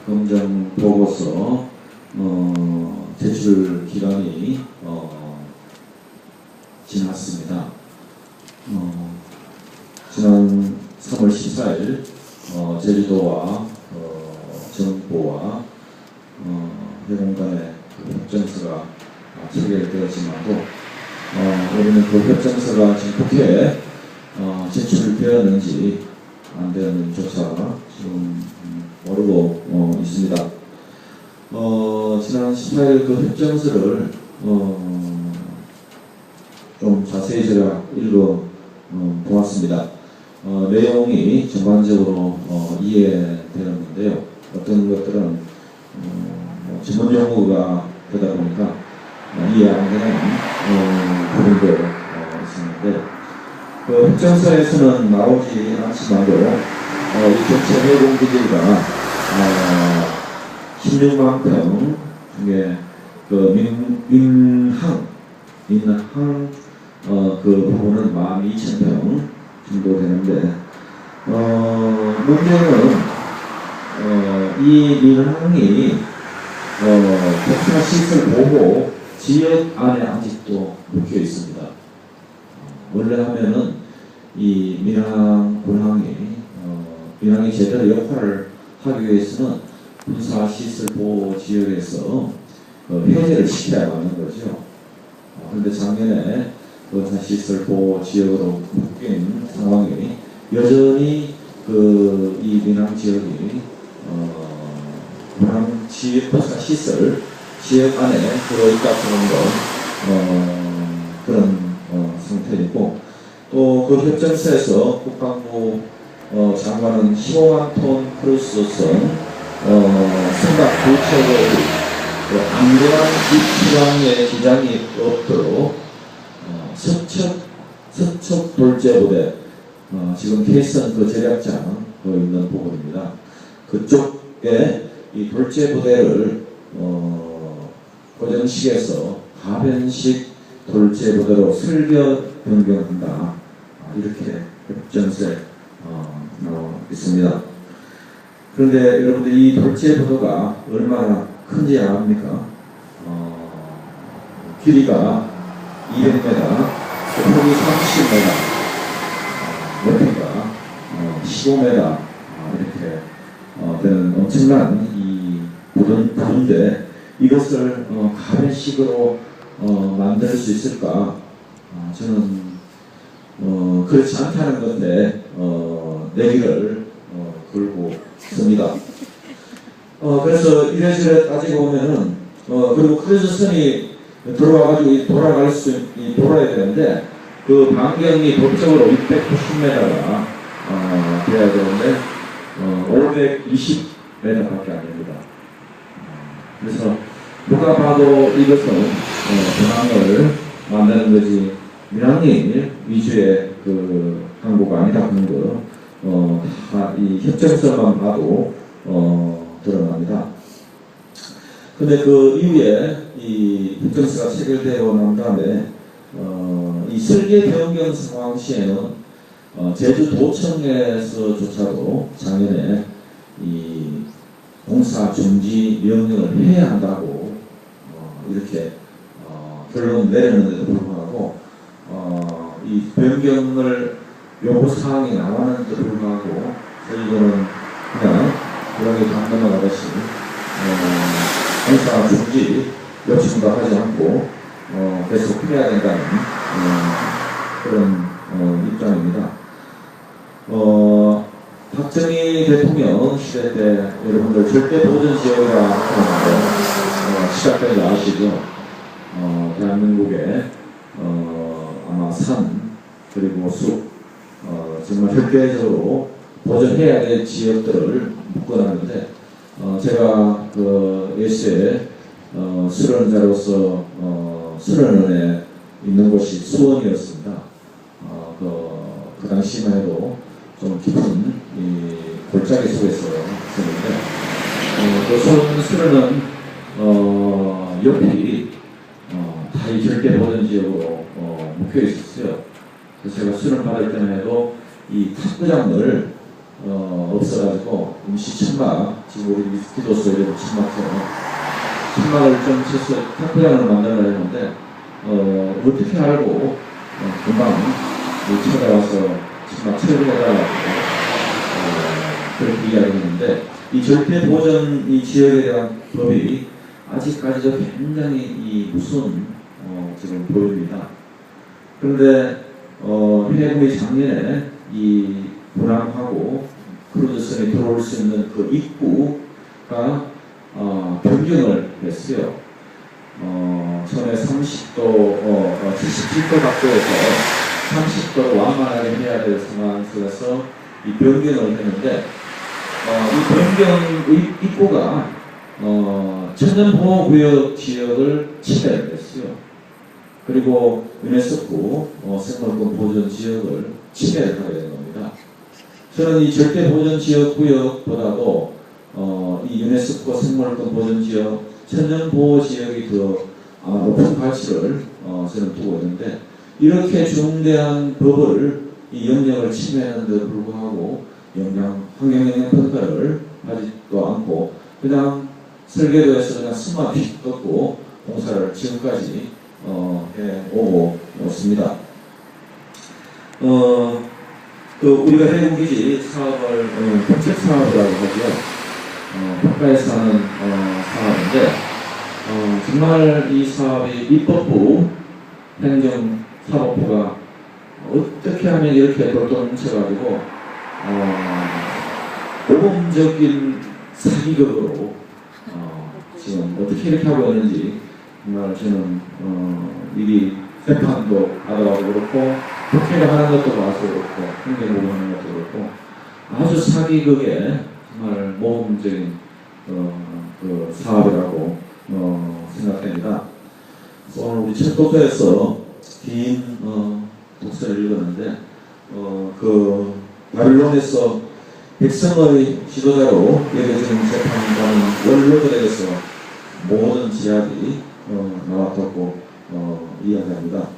검정 보고서 제출 기간이 지났습니다. 지난 3월 14일 제주도와 정부와 해공 간의 협정서가 체결되었지만도 우리는 그 협정서가 지금 국회에 제출되었는지 안 되었는지조차 지금 모르고 있습니다. 지난 18일 그 협정서를 좀 자세히 제가 읽어 보았습니다. 내용이 전반적으로 이해되었는데요. 어떤 것들은 전문 용어가 되다 보니까 이해 안 되는 부분도 있었는데, 그 협정서에서는 나오지 않지만도 이 전체 해공 기지가 16만 평 중에 그 민항 그 부분은 12,000평 정도 되는데, 문제는 이 민항이 폭파시설 보호 지역 안에 아직도 묶여 있습니다. 원래 하면은 이 민항 군항이 민항이 제대로 역할을 하기 위해서는 군사시설 보호 지역에서 해제를 시켜야 하는 거죠. 그런데 작년에 군사시설 보호 지역으로 묶인 상황이 여전히 이 민항 지역이 민항 지역 군사시설 지역 안에 들어있다는 그런 상태이고, 또 그 협정서에서 국방부 장관은 15만 톤 크루스선 선박 2척의 안전한 입수량의 지장이 없도록 서척 돌제부대, 지금 케이선 그 제략장 있는 부분입니다. 그쪽에 이 돌제부대를 고정식에서 가변식 돌제부대로 설계 변경한다, 이렇게 협정서에 나와 있습니다. 그런데 여러분들 이 돌제부대가 얼마나 큰지 압니까? 길이가 200m, 폭이 30m, 높이가 15m 이렇게 되는 엄청난 이 부분인데, 이것을 가변식으로 만들 수 있을까? 저는 그렇지 않다는 건데 내기를 걸고 있습니다. 그래서 이래저래 따지고 보면은 그리고 크루즈선이 들어와가지고 돌아야 되는데, 그 반경이 법적으로 690m가 돼야 되는데 520m밖에 안 됩니다. 그래서 누가 봐도 이것은 민항을 만드는 거지 민항일 위주의 그 항구가 아니다 하는 거 이 협정서만 봐도 드러납니다. 근데 그 이후에 이 협정서가 체결되고 난 다음에 이 설계 변경 상황 시에는 제주도청에서조차도 작년에 이 공사 중지 명령을 해야 한다고 이렇게 결론 내렸는데도 불구하고 이 변경을 요구 사항이 나왔는데도 불구하고 저희들은 그냥 그런 단 넘어가듯이 공사 중지 요청도 하지 않고 계속 해야 된다는 그런 입장입니다. 박정희 대통령 시대 때 여러분들 절대 보전 지역이라 하는 시작된 거 아시죠? 대한민국의 아마 산 그리고 숲 정말 절대적으로 보전해야 될 지역들을 묶어놨는데, 제가 그 예수의 수련자로서 수련원에 있는 곳이 수원이었습니다. 그 당시만 해도 좀 깊은 이 골짜기 속에서 있었는데, 그 수원 수련원 옆이 다 이 절대 보전 지역으로 묶여 있었어요. 그래서 제가 수련 받을 때만 해도 이 탁구장을 없어가지고 임시 천막, 지금 우리 기도소 이런 천막처럼 천막을 좀 쳐서 탁구장을 만들어야 했는데 어떻게 알고 금방 찾아와서 천막 철거해달라고 그렇게 이야기했는데, 이 절대 보전 이 지역에 대한 법이 아직까지도 굉장히 이 무서운 지금 보입니다. 그런데 해군이 작년에 이 분항하고 크루즈선이 들어올 수 있는 그 입구가 변경을 했어요. 처음에 30도, 77도 각도에서 30도로 완만하게 해야 될 상황 속에서 이 변경을 했는데, 이 변경 입구가 천연보호구역 지역을 침해했어요. 그리고 유네스코 생물권 보전 지역을 침해하게 된 겁니다. 저는 이 절대 보전 지역 구역보다도 이 유네스코 생물권 보전 지역, 천연보호 지역이 더 높은 가치를 저는 두고 있는데, 이렇게 중대한 법을 이 영역을 침해하는데도 불구하고 환경영향 평가를 하지도 않고 그냥 설계도에서 그냥 숨만 휙 떴고 공사를 지금까지 해오고 있습니다. 우리가 해군기지 사업을 정책 사업이라고 하죠. 평가에서 하는 사업인데, 정말 이 사업이 입법부, 행정사법부가 어떻게 하면 이렇게 돌돌 뭉쳐가지고 모범적인 사기극으로 지금 어떻게 이렇게 하고 있는지 정말 저는 일이 재판도 하더라도 그렇고 국회를 하는 것도 봐서 그렇고 행정부를 하는 것도 그렇고 아주 사기극의 정말 모범적인 그 사업이라고 생각됩니다. 오늘 우리 첫 독서에서 긴 독서를 읽었는데 그 바빌론에서 백성의 지도자로 여겨지는 재판관은 원로들에게서 모든 제약이 나왔다고 이야기합니다.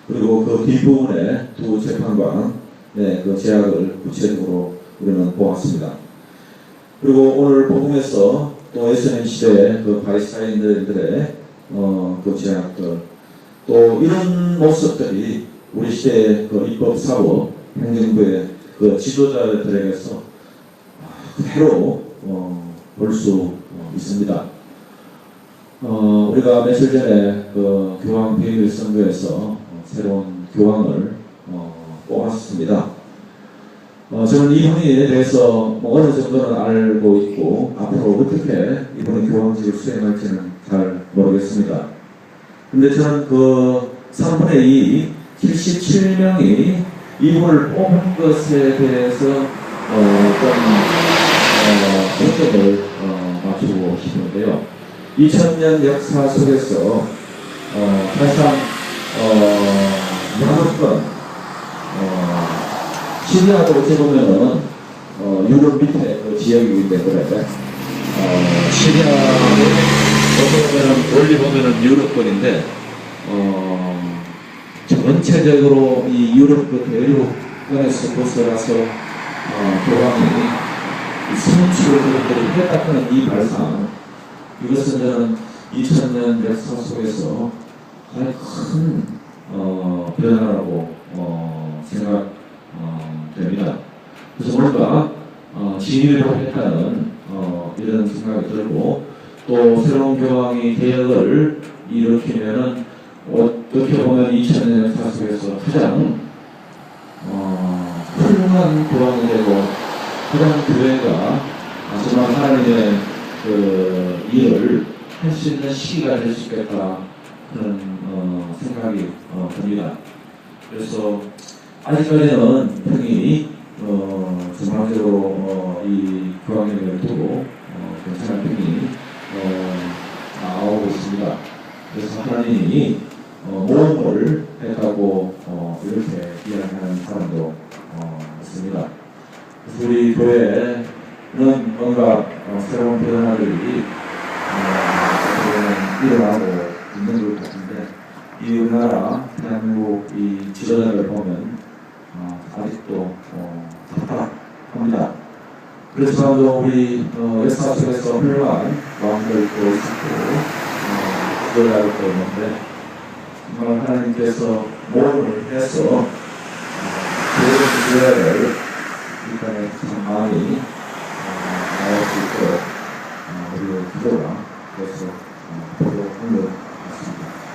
그리고 그 뒷부분에 두 재판관의 그 제약을 구체적으로 우리는 보았습니다. 그리고 오늘 복음에서 또 예수님 시대의 그 바리사인들의 그 제약들, 또 이런 모습들이 우리 시대의 그 입법 사법 행정부의 그 지도자들에게서 그대로 볼 수 있습니다. 우리가 며칠 전에 그 교황 비밀 선거에서 새로운 교황을 뽑았습니다. 저는 이분에 대해서 어느 정도는 알고 있고 앞으로 어떻게 이분의 교황직을 수행할지는 잘 모르겠습니다. 근데 저는 그 3분의 2, 77명이 이분을 뽑은 것에 대해서 초점을 맞추고 싶은데요. 2000년 역사 속에서 사실상 여러 번 시리아도 어찌 보면은 유럽 밑에 그 지역이기 때문에 시리아는 어떻게 보면은 멀리 보면은 유럽권인데 전체적으로 이 유럽 그 대륙권에서 벗어나서 교황이 선출을 했다는 이 발상, 이것은 저는 2000년 역사 속에서 가장 큰 변화라고 생각됩니다. 그래서 뭔가 진일을 했다는 이런 생각이 들고, 또 새로운 교황이 개혁을 일으키면은 어떻게 보면 2000년 역사 속에서 가장 훌륭한 교황이 되고 가장 교회가 정말 하나님의 그 일을 할 수 있는 시기가 될 수 있겠다 그런 생각이 듭니다. 그래서 아직까지는 평이 전반적으로 이 교황님을 두고 괜찮은 평이 나오고 있습니다. 그래서 하나님이 모험을 했다고 이렇게 이야기하는 사람도 있습니다. 그래서 우리 교회는 뭔가 새로운 변화들이 일어나고 있는 것 같은데, 이 우리나라 대한민국 이 지도자를 보면 아직도 답답합니다. 그렇지만 또 우리 역사 속에서 훌륭한 마음들도 있고 기도를 하고 있는데 정말 하나님께서 모험을 해서 기도를 이 땅에 참 많이 나올 수 있도록 우리의 기도가 그래서 기도하는 것 같습니다.